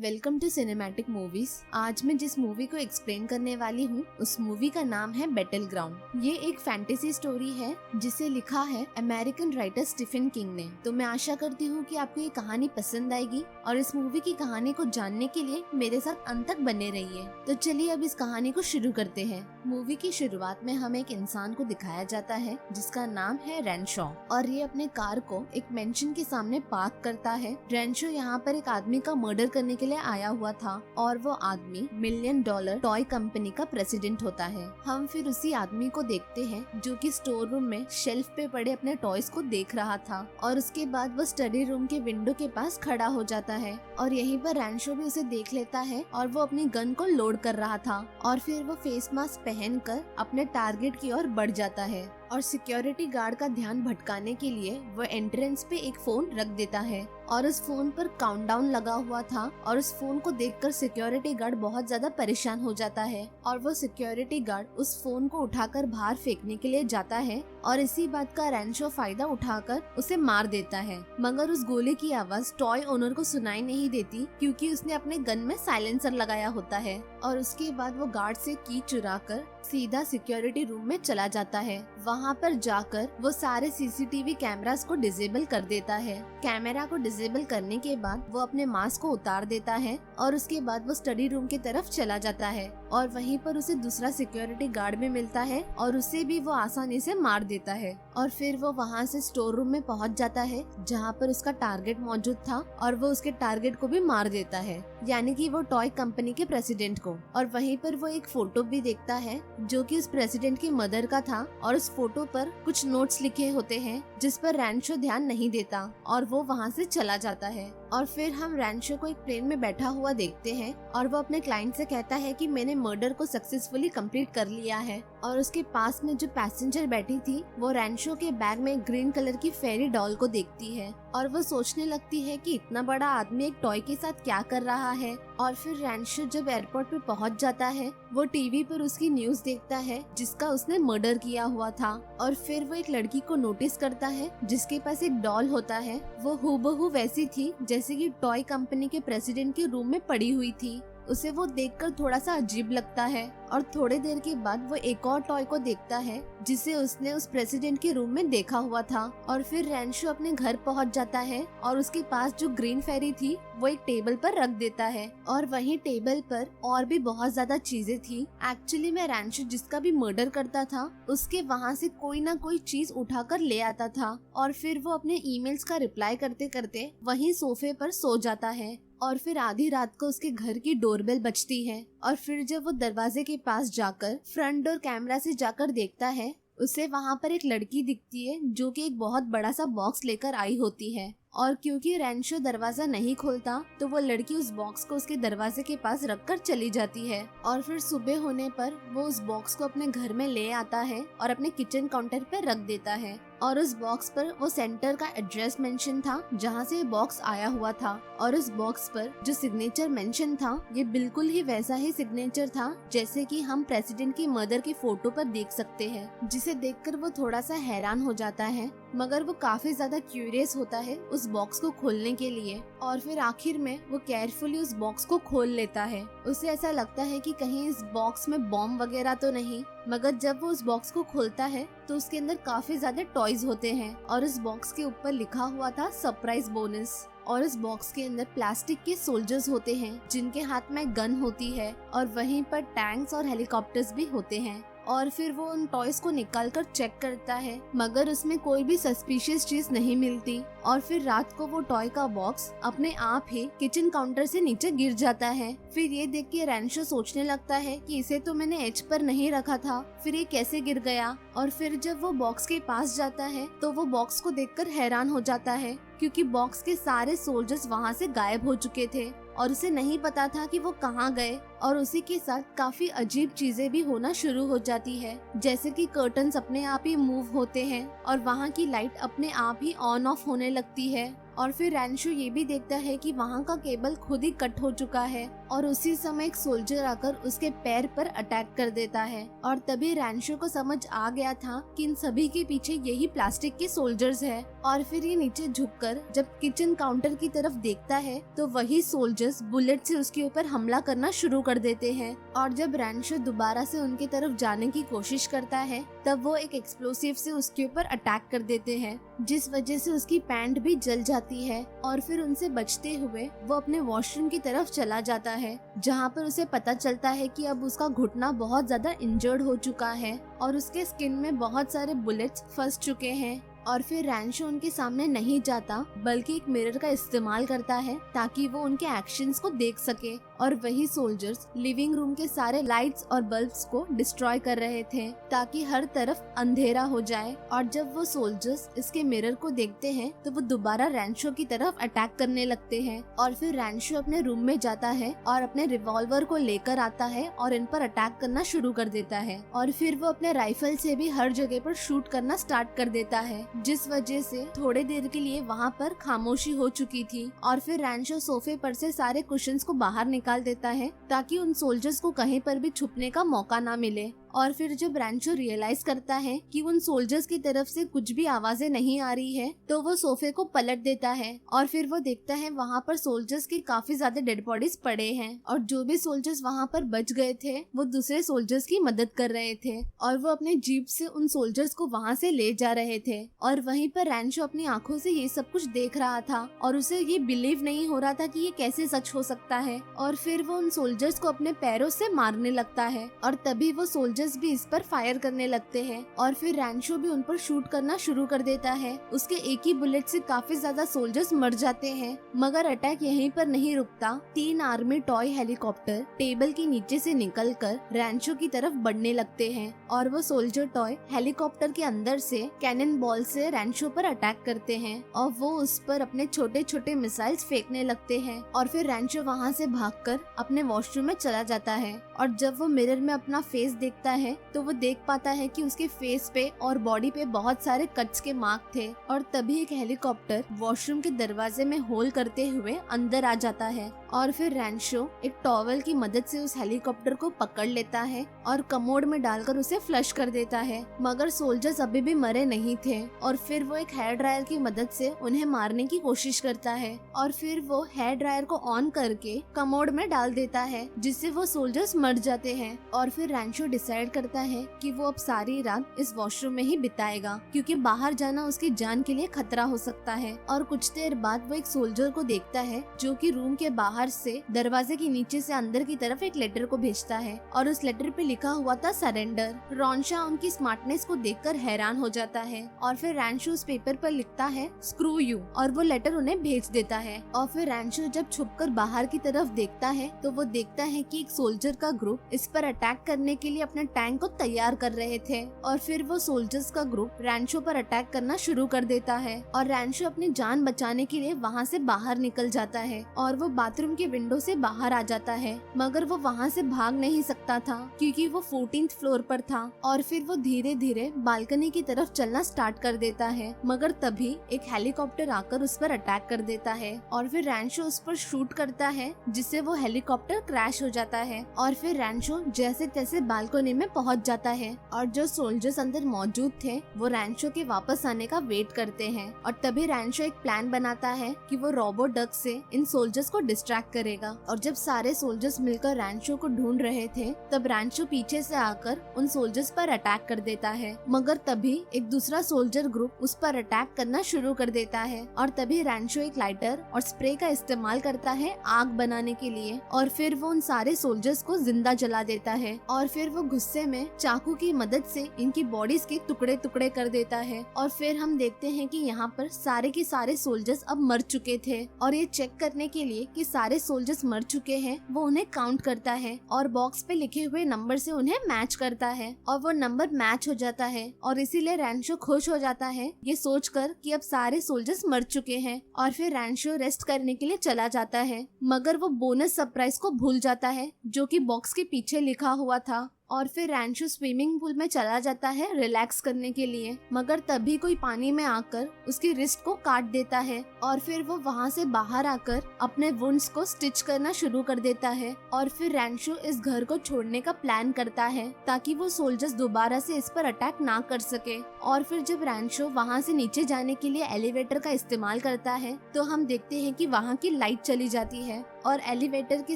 Welcome to cinematic movies. आज मैं जिस मूवी को एक्सप्लेन करने वाली हूँ उस मूवी का नाम है बैटल ग्राउंड। ये एक फैंटेसी स्टोरी है जिसे लिखा है अमेरिकन राइटर स्टीफन किंग ने। तो मैं आशा करती हूँ कि आपको ये कहानी पसंद आएगी और इस मूवी की कहानी को जानने के लिए मेरे साथ अंत तक बने रहिए। तो चलिए अब इस कहानी को शुरू करते हैं। मूवी की शुरुआत में हमें एक इंसान को दिखाया जाता है जिसका नाम है रैनशॉ और ये अपने कार को एक मेंशन के सामने पार्क करता है। रैनशॉ यहाँ पर एक आदमी का मर्डर करने के लिए आया हुआ था और वो आदमी $1 मिलियन टॉय कंपनी का प्रेसिडेंट होता है। हम फिर उसी आदमी को देखते हैं जो कि स्टोर रूम में शेल्फ पे पड़े अपने टॉयज को देख रहा था और उसके बाद वो स्टडी रूम के विंडो के पास खड़ा हो जाता है और यहीं पर रैनशॉ भी उसे देख लेता है और वो अपनी गन को लोड कर रहा था और फिर वो फेस मास्क पहनकर अपने टारगेट की ओर बढ़ जाता है और सिक्योरिटी गार्ड का ध्यान भटकाने के लिए वो एंट्रेंस पे एक फोन रख देता है और उस फोन पर काउंटडाउन लगा हुआ था और उस फोन को देखकर सिक्योरिटी गार्ड बहुत ज्यादा परेशान हो जाता है और वो सिक्योरिटी गार्ड उस फोन को उठाकर बाहर फेंकने के लिए जाता है और इसी बात का रैनशॉ फायदा उठाकर उसे मार देता है। मगर उस गोली की आवाज टॉय ओनर को सुनाई नहीं देती क्योंकि उसने अपने गन में साइलेंसर लगाया होता है और उसके बाद वो गार्ड से की चुराकर सीधा सिक्योरिटी रूम में चला जाता है। वहाँ पर जाकर वो सारे सीसीटीवी कैमरास को डिसेबल कर देता है। कैमरा को डिसेबल करने के बाद वो अपने मास्क को उतार देता है और उसके बाद वो स्टडी रूम की तरफ चला जाता है और वहीं पर उसे दूसरा सिक्योरिटी गार्ड भी मिलता है और उसे भी वो आसानी से मार देता है और फिर वो वहाँ से स्टोर रूम में पहुँच जाता है जहाँ पर उसका टारगेट मौजूद था और वो उसके टारगेट को भी मार देता है, यानी कि वो टॉय कंपनी के प्रेसिडेंट को। और वहीं पर वो एक फोटो भी देखता है जो कि उस प्रेसिडेंट की मदर का था और उस फोटो पर कुछ नोट्स लिखे होते हैं जिस पर रैनशॉ ध्यान नहीं देता और वो वहाँ से चला जाता है। और फिर हम रैनशॉ को एक प्लेन में बैठा हुआ देखते हैं और वो अपने क्लाइंट से कहता है कि मैंने मर्डर को सक्सेसफुली कंप्लीट कर लिया है और उसके पास में जो पैसेंजर बैठी थी वो रैनशॉ के बैग में ग्रीन कलर की फेरी डॉल को देखती है और वो सोचने लगती है कि इतना बड़ा आदमी एक टॉय के साथ क्या कर रहा है। और फिर रैनशॉ जब एयरपोर्ट पे पहुंच जाता है वो टीवी पर उसकी न्यूज देखता है जिसका उसने मर्डर किया हुआ था और फिर वो एक लड़की को नोटिस करता है जिसके पास एक डॉल होता है। वो हूबहू वैसी थी जैसे कि टॉय कंपनी के प्रेसिडेंट के रूम में पड़ी हुई थी। उसे वो देखकर थोड़ा सा अजीब लगता है और थोड़ी देर के बाद वो एक और टॉय को देखता है जिसे उसने उस प्रेसिडेंट के रूम में देखा हुआ था। और फिर रैनशॉ अपने घर पहुंच जाता है और उसके पास जो ग्रीन फेरी थी वो एक टेबल पर रख देता है और वहीं टेबल पर और भी बहुत ज्यादा चीजें थी। एक्चुअली में रैनशॉ जिसका भी मर्डर करता था उसके वहाँ से कोई ना कोई चीज उठाकर ले आता था और फिर वो अपने ईमेल्स का रिप्लाई करते करते वहीं सोफे पर सो जाता है। और फिर आधी रात को उसके घर की डोरबेल बजती है और फिर जब वो दरवाजे के पास जाकर फ्रंट डोर कैमरा से जाकर देखता है उसे वहाँ पर एक लड़की दिखती है जो कि एक बहुत बड़ा सा बॉक्स लेकर आई होती है और क्योंकि रैनशॉ दरवाजा नहीं खोलता तो वो लड़की उस बॉक्स को उसके दरवाजे के पास रखकर चली जाती है। और फिर सुबह होने पर वो उस बॉक्स को अपने घर में ले आता है और अपने किचन काउंटर पर रख देता है और उस बॉक्स पर वो सेंटर का एड्रेस मेंशन था जहाँ से ये बॉक्स आया हुआ था और उस बॉक्स पर जो सिग्नेचर मेंशन था ये बिल्कुल ही वैसा ही सिग्नेचर था जैसे कि हम प्रेसिडेंट की मदर की फोटो पर देख सकते हैं, जिसे देखकर वो थोड़ा सा हैरान हो जाता है मगर वो काफी ज्यादा क्यूरियस होता है उस बॉक्स को खोलने के लिए। और फिर आखिर में वो केयरफुली उस बॉक्स को खोल लेता है। उसे ऐसा लगता है कि कहीं इस बॉक्स में बॉम्ब वगैरह तो नहीं, मगर जब वो उस बॉक्स को खोलता है तो उसके अंदर काफी ज्यादा टॉयज होते हैं और इस बॉक्स के ऊपर लिखा हुआ था सरप्राइज बोनस। और इस बॉक्स के अंदर प्लास्टिक के सोल्जर्स होते हैं जिनके हाथ में गन होती है और वहीं पर टैंक्स और हेलीकॉप्टर्स भी होते हैं। और फिर वो उन टॉयज को निकालकर चेक करता है मगर उसमें कोई भी सस्पिशियस चीज नहीं मिलती। और फिर रात को वो टॉय का बॉक्स अपने आप ही किचन काउंटर से नीचे गिर जाता है। फिर ये देख के रैनशॉ सोचने लगता है कि इसे तो मैंने एज पर नहीं रखा था, फिर ये कैसे गिर गया। और फिर जब वो बॉक्स के पास जाता है तो वो बॉक्स को देखकर हैरान हो जाता है क्योंकि बॉक्स के सारे सोल्जर्स वहाँ से गायब हो चुके थे और उसे नहीं पता था कि वो कहाँ गए। और उसी के साथ काफी अजीब चीजें भी होना शुरू हो जाती है जैसे कि कर्टन्स अपने आप ही मूव होते हैं और वहाँ की लाइट अपने आप ही ऑन ऑफ होने लगती है। और फिर रैनशॉ ये भी देखता है कि वहाँ का केबल खुद ही कट हो चुका है और उसी समय एक सोल्जर आकर उसके पैर पर अटैक कर देता है। और तभी रैनशॉ को समझ आ गया था कि इन सभी के पीछे यही प्लास्टिक के सोल्जर्स है और फिर ये नीचे झुककर जब किचन काउंटर की तरफ देखता है तो वही सोल्जर्स बुलेट से उसके ऊपर हमला करना शुरू कर देते हैं। और जब रैंचो दोबारा से उनकी तरफ जाने की कोशिश करता है तब वो एक एक्सप्लोसिव से उसके ऊपर अटैक कर देते हैं, जिस वजह से उसकी पैंट भी जल जाती है। और फिर उनसे बचते हुए वो अपने वॉशरूम की तरफ चला जाता है, जहाँ पर उसे पता चलता है कि अब उसका घुटना बहुत ज्यादा इंजर्ड हो चुका है और उसके स्किन में बहुत सारे बुलेट्स फंस चुके हैं। और फिर रैंचो उनके सामने नहीं जाता बल्कि एक मिरर का इस्तेमाल करता है ताकि वो उनके एक्शंस को देख सके। और वही सोल्जर्स लिविंग रूम के सारे लाइट्स और बल्ब्स को डिस्ट्रॉय कर रहे थे ताकि हर तरफ अंधेरा हो जाए। और जब वो सोल्जर्स इसके मिरर को देखते हैं तो वो दोबारा रैंचो की तरफ अटैक करने लगते हैं। और फिर रैंचो अपने रूम में जाता है और अपने रिवॉल्वर को लेकर आता है और इन पर अटैक करना शुरू कर देता है। और फिर वो अपने राइफल से भी हर जगह पर शूट करना स्टार्ट कर देता है, जिस वजह से थोड़ी देर के लिए वहाँ पर खामोशी हो चुकी थी। और फिर रैंचो सोफे पर से सारे कुशन्स को बाहर निकाल देता है ताकि उन सोल्जर्स को कहीं पर भी छुपने का मौका ना मिले। और फिर जब रैंचो रियलाइज करता है कि उन सोल्जर्स की तरफ से कुछ भी आवाजें नहीं आ रही है तो वो सोफे को पलट देता है और फिर वो देखता है वहाँ पर सोल्जर्स के काफी ज्यादा डेड बॉडीज पड़े हैं और जो भी सोल्जर्स वहाँ पर बच गए थे वो दूसरे सोल्जर्स की मदद कर रहे थे और वो अपने जीप से उन सोल्जर्स को वहाँ से ले जा रहे थे। और वहीं पर रैंचो अपनी आंखों से ये सब कुछ देख रहा था और उसे ये बिलीव नहीं हो रहा था कि ये कैसे सच हो सकता है। और फिर वो उन सोल्जर्स को अपने पैरों से मारने लगता है और तभी वो सोल्जर्स भी इस पर फायर करने लगते हैं और फिर रैंचो भी उन पर शूट करना शुरू कर देता है। उसके एक ही बुलेट से काफी ज्यादा सोल्जर्स मर जाते हैं, मगर अटैक यहीं पर नहीं रुकता। 3 आर्मी टॉय हेलीकॉप्टर टेबल के नीचे से निकलकर रैंचो की तरफ बढ़ने लगते हैं और वो सोल्जर टॉय हेलीकॉप्टर के अंदर से कैनन बॉल से रैंचो पर अटैक करते हैं और वो उस पर अपने छोटे छोटे मिसाइल्स फेंकने लगते हैं। और फिर रैंचो वहाँ से भागकर अपने वॉशरूम में चला जाता है और जब वो मिरर में अपना फेस देखता है तो वो देख पाता है कि उसके फेस पे और बॉडी पे बहुत सारे कट्स के मार्क थे। और तभी एक हेलीकॉप्टर वॉशरूम के दरवाजे में होल करते हुए अंदर आ जाता है और फिर रैंचो एक टॉवल की मदद से उस हेलीकॉप्टर को पकड़ लेता है और कमोड में डालकर उसे फ्लश कर देता है, मगर सोल्जर्स अभी भी मरे नहीं थे। और फिर वो एक हेयर ड्रायर की मदद से उन्हें मारने की कोशिश करता है और फिर वो हेयर ड्रायर को ऑन करके कमोड में डाल देता है, जिससे वो सोल्जर्स मर जाते हैं। और फिर रैंचो डिसाइड करता है कि वो अब सारी रात इस वॉशरूम में ही बिताएगा क्योंकि बाहर जाना उसकी जान के लिए खतरा हो सकता है। और कुछ देर बाद वो एक सोल्जर को देखता है जो कि रूम के बाहर से दरवाजे के नीचे से अंदर की तरफ एक लेटर को भेजता है और उस लेटर पे लिखा हुआ था सरेंडर। रॉन्शा उनकी स्मार्टनेस को देखकर हैरान हो जाता है और फिर रैंचो उस पेपर पर लिखता है स्क्रू यू और वो लेटर उन्हें भेज देता है। और फिर रैंचो जब छुपकर बाहर की तरफ देखता है तो वो देखता है कि एक सोल्जर का ग्रुप इस पर अटैक करने के लिए अपने टैंक को तैयार कर रहे थे। और फिर वो सोल्जर्स का ग्रुप रैंचो पर अटैक करना शुरू कर देता है और रैंचो अपनी जान बचाने के लिए वहाँ से बाहर निकल जाता है और वो बाथरूम के विंडो से बाहर आ जाता है, मगर वो वहाँ से भाग नहीं सकता था क्योंकि वो 14th फ्लोर पर था। और फिर वो धीरे धीरे बालकनी की तरफ चलना स्टार्ट कर देता है, मगर तभी एक हेलीकॉप्टर आकर उस पर अटैक कर देता है और फिर रैंचो उस पर शूट करता है, जिससे वो हेलीकॉप्टर क्रैश हो जाता है। और फिर रैंचो जैसे तैसे बालकनी में पहुँच जाता है और जो सोल्जर्स अंदर मौजूद थे वो रैंचो के वापस आने का वेट करते हैं। और तभी रैंचो एक प्लान बनाता है कि वो रोबो डक से इन सोल्जर्स को डिस्ट्रैक्ट करेगा। और जब सारे सोल्जर्स मिलकर रैंचो को ढूंढ रहे थे तब रैंचो पीछे से आकर उन सोल्जर्स पर अटैक कर देता है, मगर तभी एक दूसरा सोल्जर ग्रुप उस पर अटैक करना शुरू कर देता है। और तभी रैंचो एक लाइटर और स्प्रे का इस्तेमाल करता है आग बनाने के लिए और फिर वो उन सारे सोल्जर्स को जिंदा जला देता है। और फिर वो गुस्से में चाकू की मदद से इनकी बॉडीज के टुकड़े टुकड़े कर देता है। और फिर हम देखते हैं कि यहाँ पर सारे के सारे सोल्जर्स अब मर चुके थे और ये चेक करने के लिए कि सारे सोल्जर्स मर चुके हैं वो उन्हें काउंट करता है और बॉक्स पे लिखे हुए नंबर से उन्हें मैच करता है और वो नंबर मैच हो जाता है और इसीलिए रैंचो खुश हो जाता है ये सोचकर कि अब सारे सोल्जर्स मर चुके हैं। और फिर रैंचो रेस्ट करने के लिए चला जाता है, मगर वो बोनस सरप्राइज को भूल जाता है जो कि बॉक्स के पीछे लिखा हुआ था। और फिर रैंचो स्विमिंग पूल में चला जाता है रिलैक्स करने के लिए, मगर तभी कोई पानी में आकर उसकी रिस्ट को काट देता है और फिर वो वहाँ से बाहर आकर अपने वुंड्स को स्टिच करना शुरू कर देता है। और फिर रैंचो इस घर को छोड़ने का प्लान करता है ताकि वो सोल्जर्स दोबारा से इस पर अटैक ना कर सके। और फिर जब रैंचो वहाँ से नीचे जाने के लिए एलिवेटर का इस्तेमाल करता है तो हम देखते हैं कि वहाँ की लाइट चली जाती है और एलिवेटर के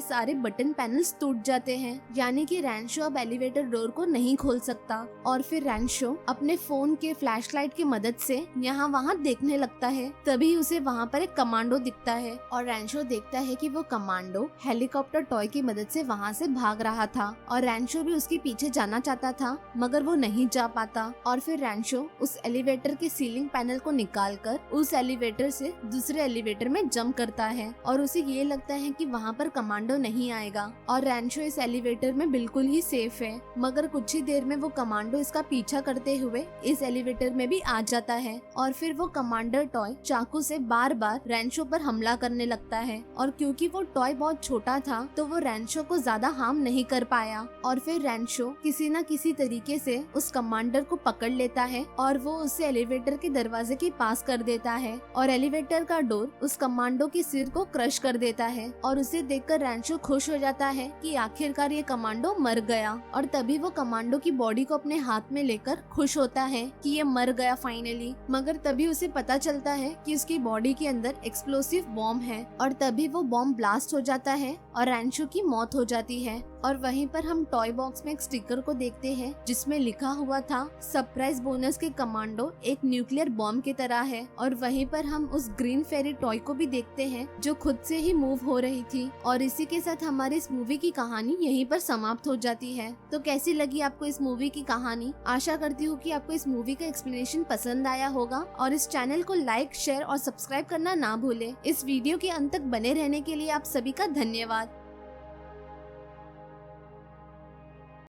सारे बटन पैनल्स टूट जाते हैं, यानी कि रैंचो अब एलिवेटर डोर को नहीं खोल सकता। और फिर रैंचो अपने फोन के फ्लैशलाइट की मदद से यहाँ वहाँ देखने लगता है। तभी उसे वहाँ पर एक कमांडो दिखता है और रैंचो देखता है कि वो कमांडो हेलीकॉप्टर टॉय की मदद से वहाँ से भाग रहा था और रैंचो भी उसके पीछे जाना चाहता था, मगर वो नहीं जा पाता। और फिर रैंचो उस एलिवेटर के सीलिंग पैनल को निकालकर उस एलिवेटर से दूसरे एलिवेटर में जंप करता है और उसे ये लगता है कि वहाँ पर कमांडो नहीं आएगा और रैंचो इस एलिवेटर में बिल्कुल ही सेफ है। मगर कुछ ही देर में वो कमांडो इसका पीछा करते हुए इस एलिवेटर में भी आ जाता है और फिर वो कमांडर टॉय चाकू से बार बार रैंचो पर हमला करने लगता है। और क्योंकि वो टॉय बहुत छोटा था तो वो रैंचो को ज्यादा हार्म नहीं कर पाया और फिर रैंचो किसी न किसी तरीके से उस कमांडर को पकड़ लेता है और वो उसे एलिवेटर के दरवाजे के पास कर देता है और एलिवेटर का डोर उस कमांडो के सिर को क्रश कर देता है। और उसे देखकर रैंचो खुश हो जाता है कि आखिरकार ये कमांडो मर गया। और तभी वो कमांडो की बॉडी को अपने हाथ में लेकर खुश होता है कि ये मर गया फाइनली। मगर तभी उसे पता चलता है कि उसकी बॉडी के अंदर एक्सप्लोसिव बॉम्ब है और तभी वो बॉम्ब ब्लास्ट हो जाता है और रैंचो की मौत हो जाती है। और वहीं पर हम टॉय बॉक्स में एक स्टिकर को देखते हैं जिसमें लिखा हुआ था सरप्राइज बोनस के कमांडो एक न्यूक्लियर बॉम्ब की तरह है। और वहीं पर हम उस ग्रीन फेरी टॉय को भी देखते हैं जो खुद से ही मूव हो रही थी। और इसी के साथ हमारी इस मूवी की कहानी यहीं पर समाप्त हो जाती है। तो कैसी लगी आपको इस मूवी की कहानी? आशा करती हूँ कि आपको इस मूवी का एक्सप्लेनेशन पसंद आया होगा और इस चैनल को लाइक, शेयर और सब्सक्राइब करना ना भूले। इस वीडियो के अंत तक बने रहने के लिए आप सभी का धन्यवाद।